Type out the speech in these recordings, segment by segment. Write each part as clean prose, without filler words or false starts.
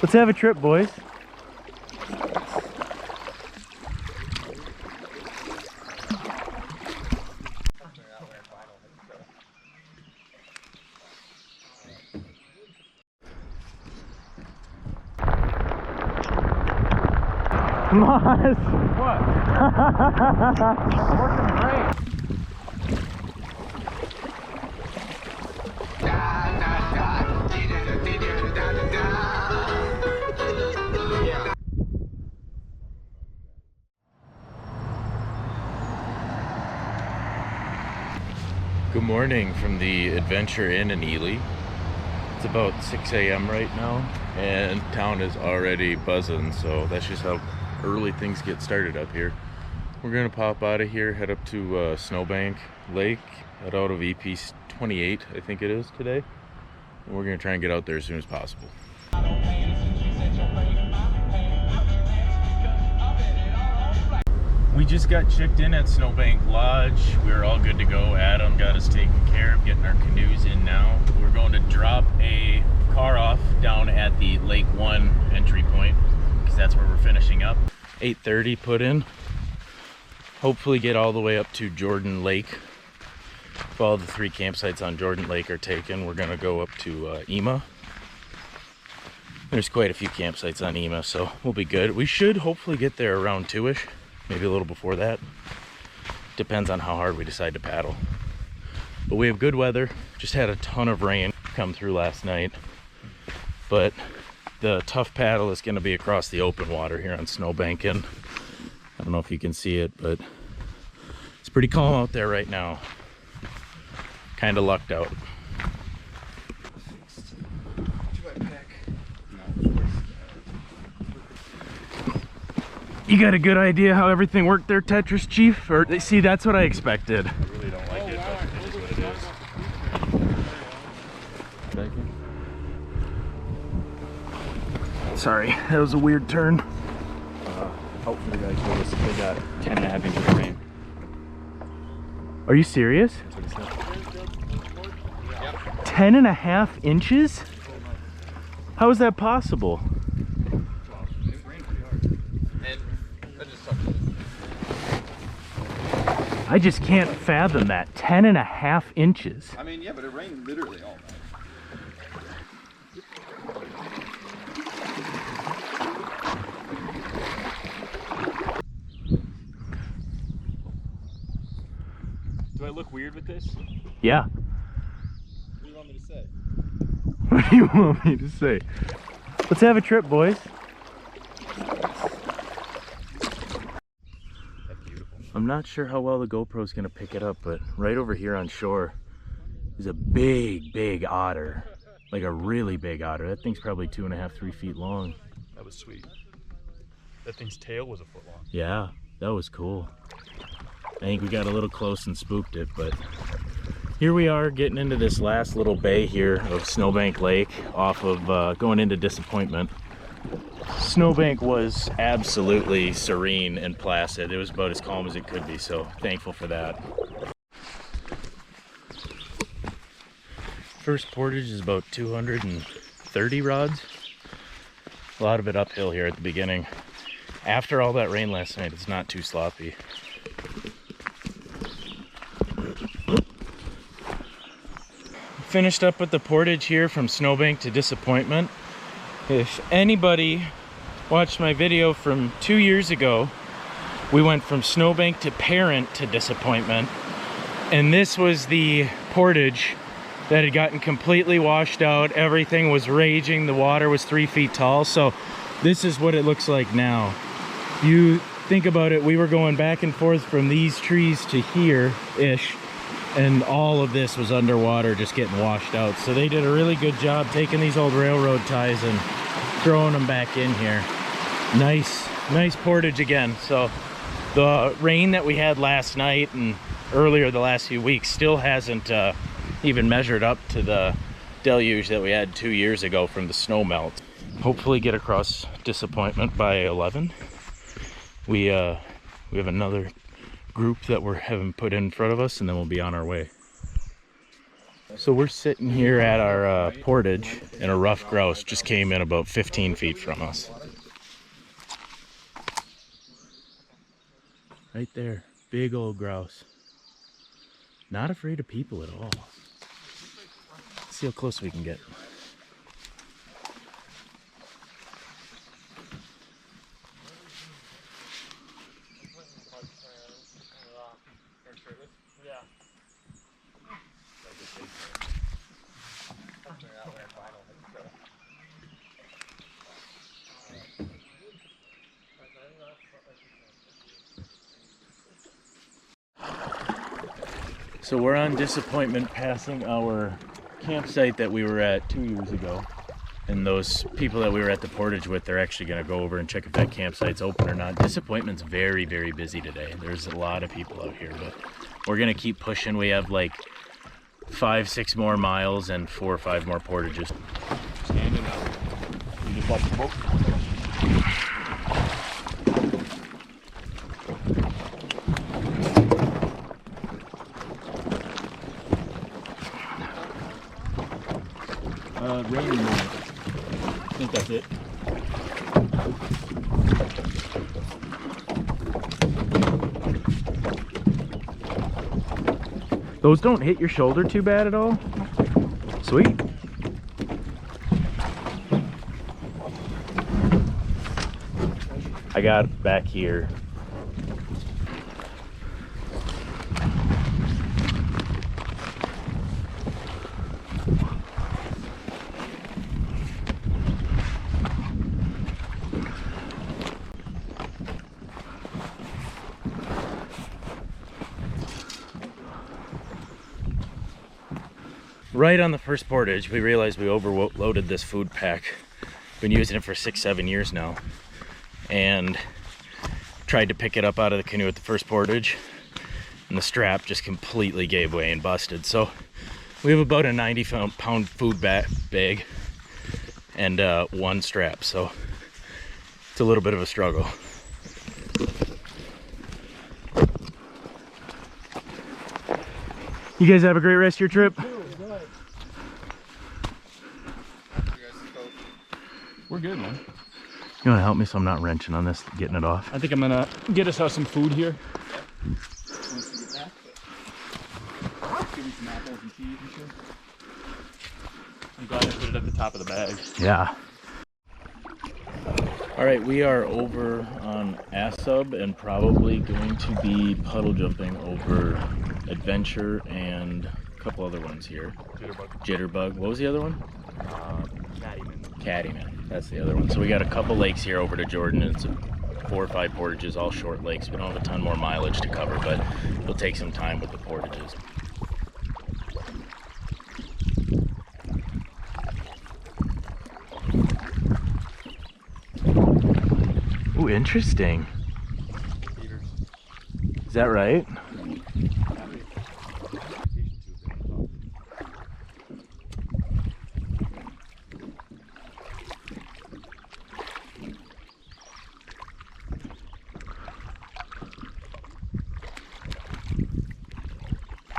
Let's have a trip, boys. Come on. What? Working great. Good morning from the Adventure Inn in Ely. It's about 6 a.m. right now, and town is already buzzing, so that's just how early things get started up here. We're gonna pop out of here, head up to Snowbank Lake, head out of EP 28, I think it is today. And we're gonna try and get out there as soon as possible. We just got checked in at Snowbank Lodge. We're all good to go. Adam got us taken care of, getting our canoes in now. We're going to drop a car off down at the Lake 1 entry point, because that's where we're finishing up. 8:30 put in. Hopefully get all the way up to Jordan Lake. If all the 3 campsites on Jordan Lake are taken, we're gonna go up to Ima. There's quite a few campsites on Ima, so we'll be good. We should hopefully get there around 2-ish. Maybe a little before that. Depends on how hard we decide to paddle. But we have good weather. Just had a ton of rain come through last night. But the tough paddle is going to be across the open water here on Snowbank. And I don't know if you can see it, but it's pretty calm out there right now. Kind of lucked out. You got a good idea how everything worked there, Tetris Chief? Or see, that's what I expected. I really don't like it, but it is what it is. Sorry, that was a weird turn. Hopefully the guy told us they got 10.5 inches of rain. Are you serious? That's what he said. 10.5 inches? How is that possible? I just can't fathom that. 10.5 inches. I mean, yeah, but it rained literally all night. Do I look weird with this? Yeah. What do you want me to say? What do you want me to say? Let's have a trip, boys. I'm not sure how well the GoPro is going to pick it up, but right over here on shore is a big otter. Like a really big otter. That thing's probably 2.5, 3 feet long. That was sweet. That thing's tail was a foot long. Yeah, that was cool. I think we got a little close and spooked it, but here we are getting into this last little bay here of Snowbank Lake off of going into Disappointment. Snowbank was absolutely serene and placid. It was about as calm as it could be, so thankful for that. First portage is about 230 rods. A lot of it uphill here at the beginning. After all that rain last night, it's not too sloppy. Finished up with the portage here from Snowbank to Disappointment. If anybody watched my video from 2 years ago, we went from Snowbank to Parent to Disappointment, and this was the portage that had gotten completely washed out. Everything was raging. The water was 3 feet tall. So this is what it looks like now. You think about it, we were going back and forth from these trees to here-ish, and all of this was underwater, just getting washed out. So they did a really good job taking these old railroad ties and throwing them back in here. Nice portage again. So the rain that we had last night and earlier the last few weeks still hasn't even measured up to the deluge that we had 2 years ago from the snow melt. Hopefully get across Disappointment by 11. We have another group that we're having put in front of us, and then we'll be on our way. So we're sitting here at our portage, and a rough grouse just came in about 15 feet from us. Right there, big old grouse. Not afraid of people at all. Let's see how close we can get. So we're on Disappointment, passing our campsite that we were at 2 years ago. And those people that we were at the portage with, they're actually going to go over and check if that campsite's open or not. Disappointment's very, very busy today. There's a lot of people out here, but we're going to keep pushing. We have like 5-6 more miles and 4 or 5 more portages. Standing up. You just watch the boat. Rain moon. I think that's it. Those don't hit your shoulder too bad at all? Sweet. I got it back here. Right on the first portage, we realized we overloaded this food pack. Been using it for 6-7 years now, and tried to pick it up out of the canoe at the first portage, and the strap just completely gave way and busted. So we have about a 90-pound food bag and one strap, so it's a little bit of a struggle. You guys have a great rest of your trip. We're good, man. You want to help me so I'm not wrenching on this, getting it off? I think I'm gonna get us some food here. Give me some apples and cheese and shit. I'm glad I put it at the top of the bag. Yeah. All right, we are over on Asub and probably going to be puddle jumping over Adventure and a couple other ones here. Jitterbug. What was the other one? Caddyman. That's the other one. So we got a couple lakes here over to Jordan. It's 4 or 5 portages, all short lakes. We don't have a ton more mileage to cover, but it'll take some time with the portages. Ooh, interesting. Is that right?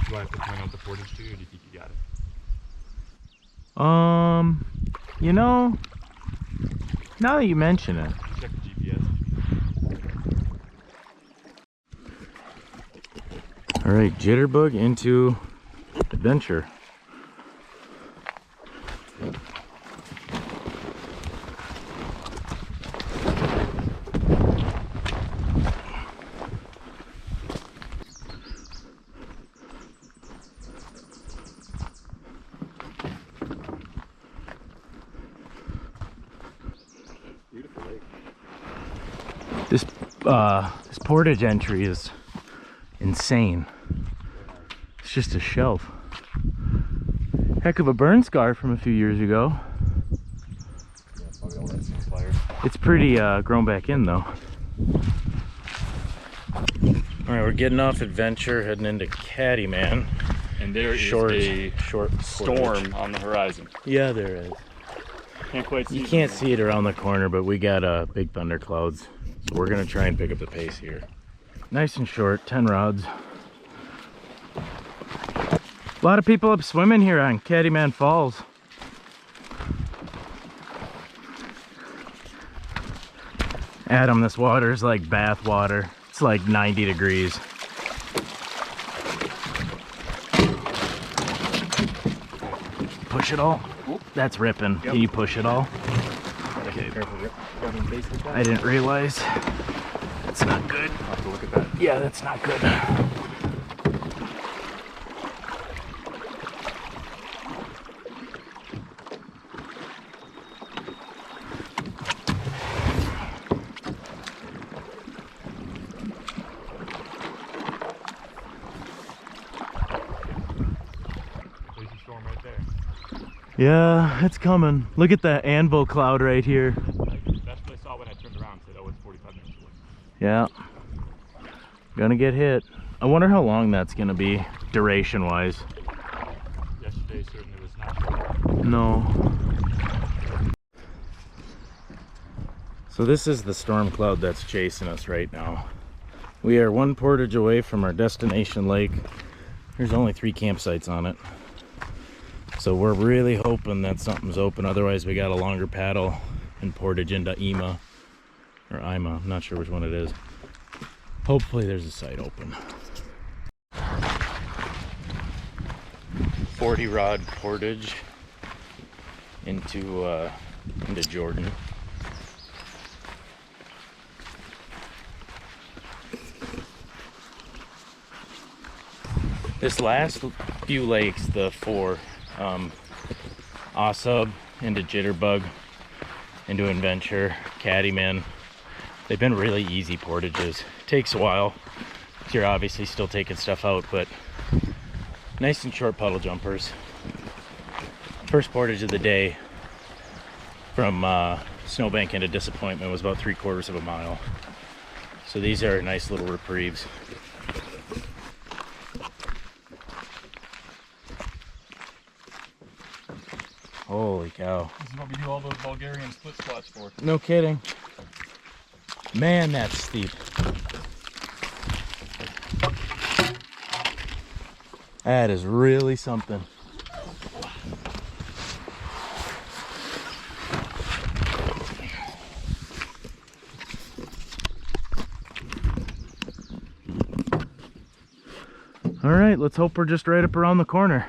Do I have to point out the portage to you, or do you think you got it? You know, now that you mention it. Check the GPS. All right, Jitterbug into Adventure. This portage entry is insane. It's just a shelf. Heck of a burn scar from a few years ago. It's pretty grown back in though. All right, we're getting off Adventure, heading into Caddyman. And there is a short storm on the horizon. Yeah, there is. Can't quite see. You can't see it around the corner, but we got big thunderclouds. So we're gonna try and pick up the pace here. Nice and short, 10 rods. A lot of people up swimming here on Cattleman Falls. Adam, this water is like bath water. It's like 90 degrees. Push it all. That's ripping. Yep. Can you push it all? Okay. I didn't realize. That's not good. I'll have to look at that. Yeah, that's not good. There's a storm right there. Yeah, it's coming. Look at that anvil cloud right here. That's what I saw when I turned around and said, oh, it's 45 minutes away. Yeah. Gonna get hit. I wonder how long that's gonna be, duration-wise. Yesterday certainly was not short. No. So this is the storm cloud that's chasing us right now. We are one portage away from our destination lake. There's only 3 campsites on it. So we're really hoping that something's open. Otherwise we got a longer paddle and portage into Ima. Or Ima, I'm not sure which one it is. Hopefully there's a site open. 40 rod portage into Jordan. This last few lakes, the 4, Osub into Jitterbug, into Adventure, Cattleman, they've been really easy portages. Takes a while. You're obviously still taking stuff out, but nice and short puddle jumpers. First portage of the day from Snowbank into Disappointment was about 3/4 of a mile. So these are nice little reprieves. Holy cow. This is what we do all those Bulgarian split squats for. No kidding. Man, that's steep. That is really something. All right, let's hope we're just right up around the corner.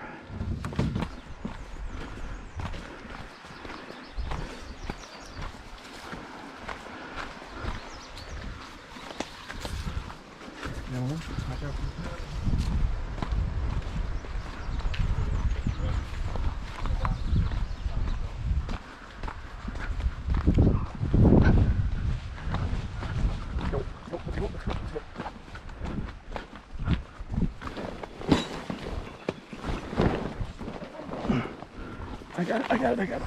I got it.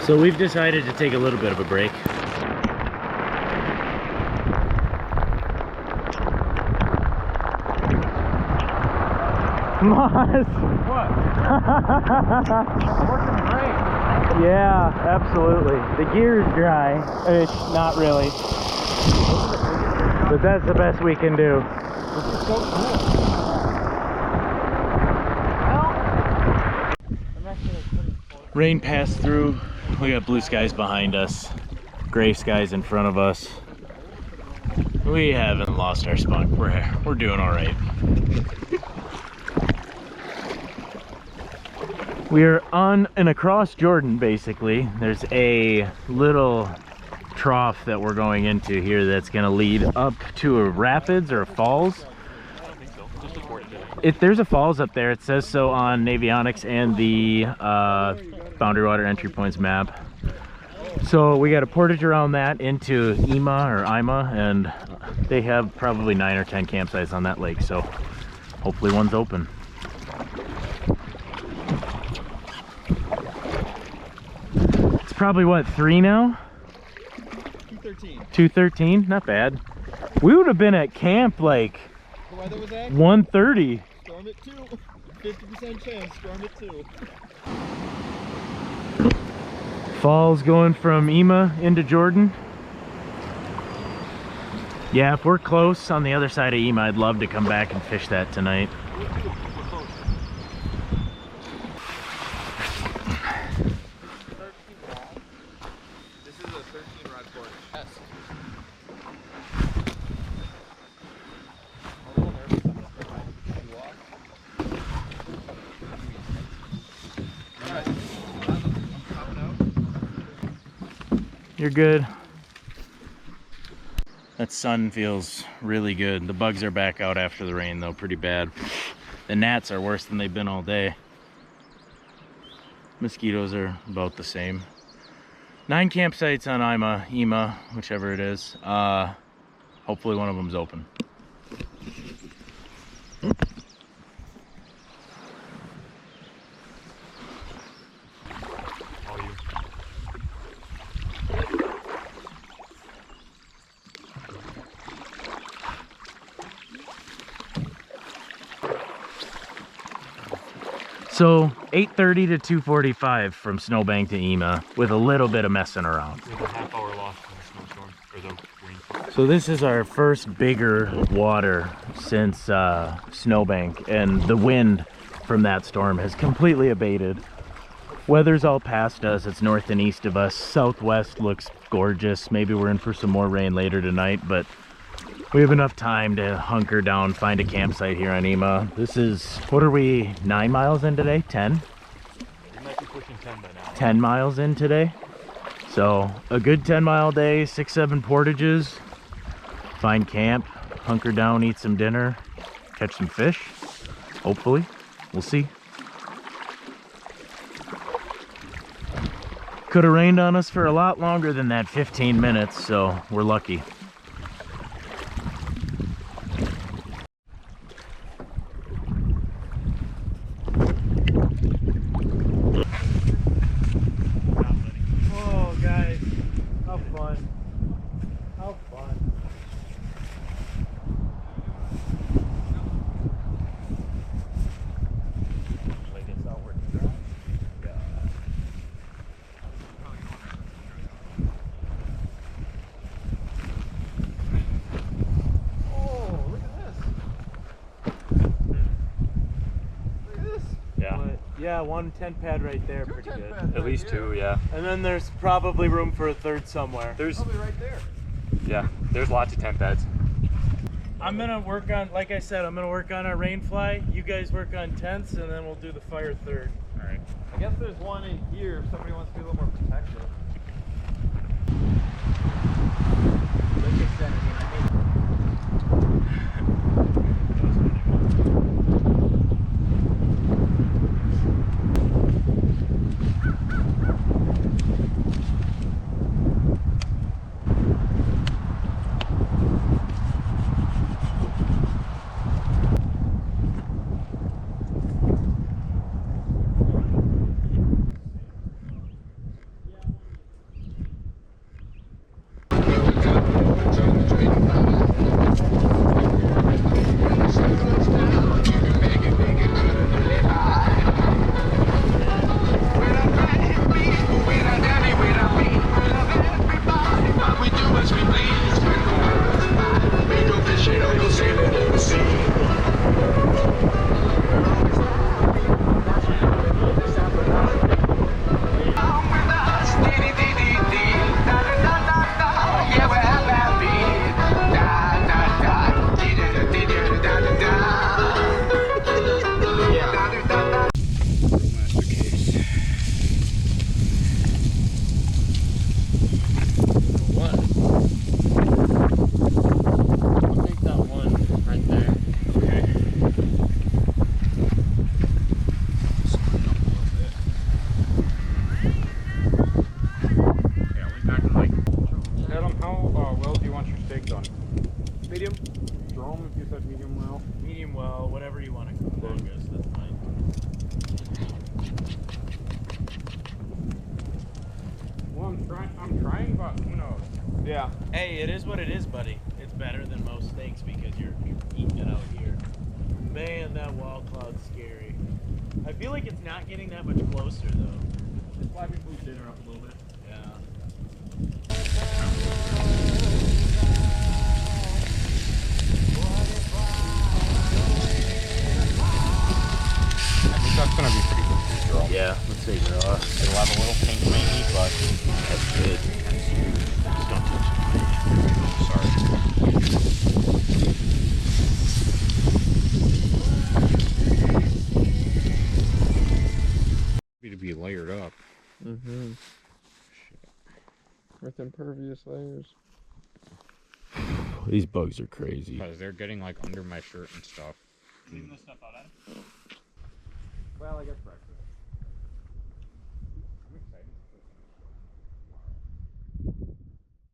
So we've decided to take a little bit of a break. Moss! What? Working great. Yeah, absolutely. The gear's dry. Not really. But that's the best we can do. This is so cool. Rain passed through. We got blue skies behind us, gray skies in front of us. We haven't lost our spunk. We're doing all right. We are on and across Jordan, basically. There's a little trough that we're going into here that's going to lead up to a rapids or a falls. I don't think so. Just a portage. There's a falls up there. It says so on Navionics and the Boundary Water Entry Points map. So we got a portage around that into Ima, and they have probably 9 or 10 campsites on that lake. So hopefully one's open. It's probably what, 3 now? 213. 2:13, not bad. We would have been at camp like The weather was at 1:30. storm at 2. 50% chance storm at 2. Falls going from Ima into Jordan. Yeah, if we're close on the other side of Ima, I'd love to come back and fish that tonight. This is a 13 rod cord. Yes. You're good. That sun feels really good. The bugs are back out after the rain though, pretty bad. The gnats are worse than they've been all day. Mosquitoes are about the same. 9 campsites on Ima, whichever it is. Hopefully one of them's open. So 8:30 to 2:45 from Snowbank to Ima with a little bit of messing around. We have a half-hour loss in the snowstorm, or the rain. So this is our first bigger water since Snowbank, and the wind from that storm has completely abated. Weather's all past us. It's north and east of us. Southwest looks gorgeous. Maybe we're in for some more rain later tonight, but we have enough time to hunker down, find a campsite here on Ima. This is, what are we, 9 miles in today? 10? We might be pushing 10 by now. 10 miles in today. So a good 10-mile day, 6-7 portages, find camp, hunker down, eat some dinner, catch some fish, hopefully. We'll see. Could have rained on us for a lot longer than that 15 minutes, so we're lucky. Oh, guys, how fun. How fun. Like it's outward drive. Oh, look at this. Look at this. Yeah, Yeah, one tent pad right there, Two pretty tent good. pads at least right here. 2, yeah. And then there's probably room for a third somewhere. There's, Probably right there. yeah, there's lots of tent beds. I'm gonna work on, like I said, I'm gonna work on our rain fly. You guys work on tents, and then we'll do the fire third. All right. I guess there's one in here if somebody wants to be a little more protective. Medium? Jerome, if you said medium well. Medium well, whatever you want to cook longest, that's fine. Well, I'm trying, but who knows? Yeah. Hey, it is what it is, buddy. It's better than most steaks because you're eating it out here. Man, that wall cloud's scary. I feel like it's not getting that much closer, though. It's why we moved dinner up a little bit. It'll have a little pink maybe, but That's good. Just don't touch to be layered up. Mm-hmm. With impervious layers. it. These bugs are crazy. Because they're getting like under my shirt and stuff. Leaving this stuff out, Adam? Well, I guess breakfast.